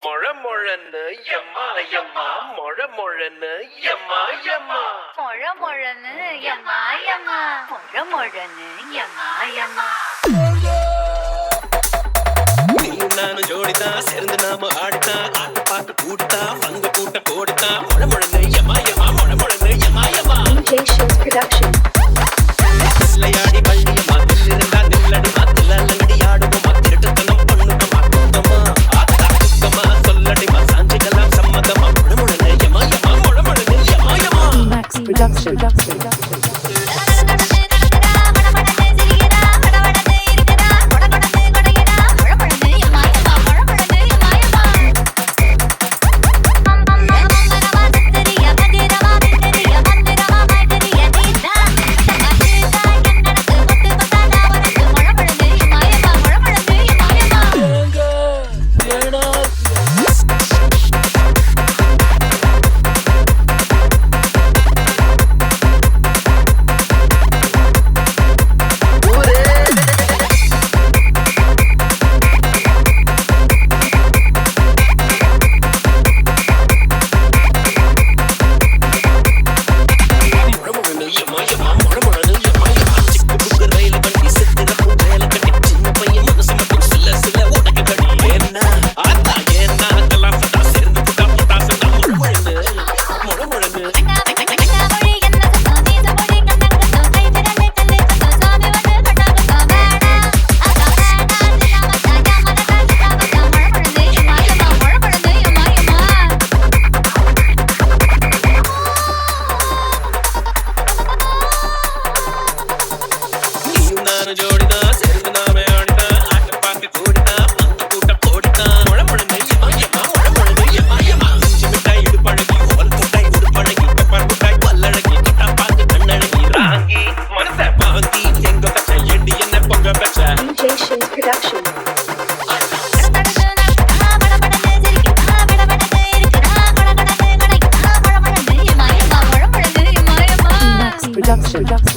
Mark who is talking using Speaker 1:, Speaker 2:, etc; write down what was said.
Speaker 1: மொழமொழன்னு எம்மா எம்மா மொழமொழன்னு எம்மா எம்மா
Speaker 2: மொழமொழன்னு எம்மா எம்மா மொழமொழன்னு எம்மா எம்மா
Speaker 1: நீயும் நானும் ஜோடிதான் சேர்ந்து நாம ஆடித்தான் ஆட்டு பாட்டு கூடித்தான் பங்கு கூட்ட கோடித்தான் மொழமொழன்னு எம்மா எம்மா மொழமொழன்னு எம்மா எம்மா
Speaker 3: DJ Shiz Production.
Speaker 1: விளையாடி பள்ளியம்மா தில்லிருந்தா நில்லடி மாத்திலங்கடி ஆடுவோமா திருட்டுத்தனம் பண்ணுமா கூட்டமா ஆத்தமா சொல்லடிமா சாஞ்சிக்கலாம் சம்மதமா மொழமொழன்னு எம்மா எம்மா மொழமொழன்னு எம்மா எம்மா
Speaker 3: Max Production. ஜோடிதான் சேர்ந்து நாம ஆடிதான் ஆட்டு பாட்டு கூடிதான் பங்கு கூட்ட கோடிதான் மொழமொழன்னு எம்மா எம்மா மொழமொழன்னு எம்மா எம்மா இஞ்சி மிட்டாய் இடுப்பழகி ஓல் தொட்டாய் உடுப்பழகி பெப்பர் முட்டாய் பல்லழகி தொட்டா பாக்கு கண்ணழகி ராங்கி மனச பாங்கி எங்க பச்சை எண்டி என்ன பொங்க பச்சை DJ Shiz Production. Max Production.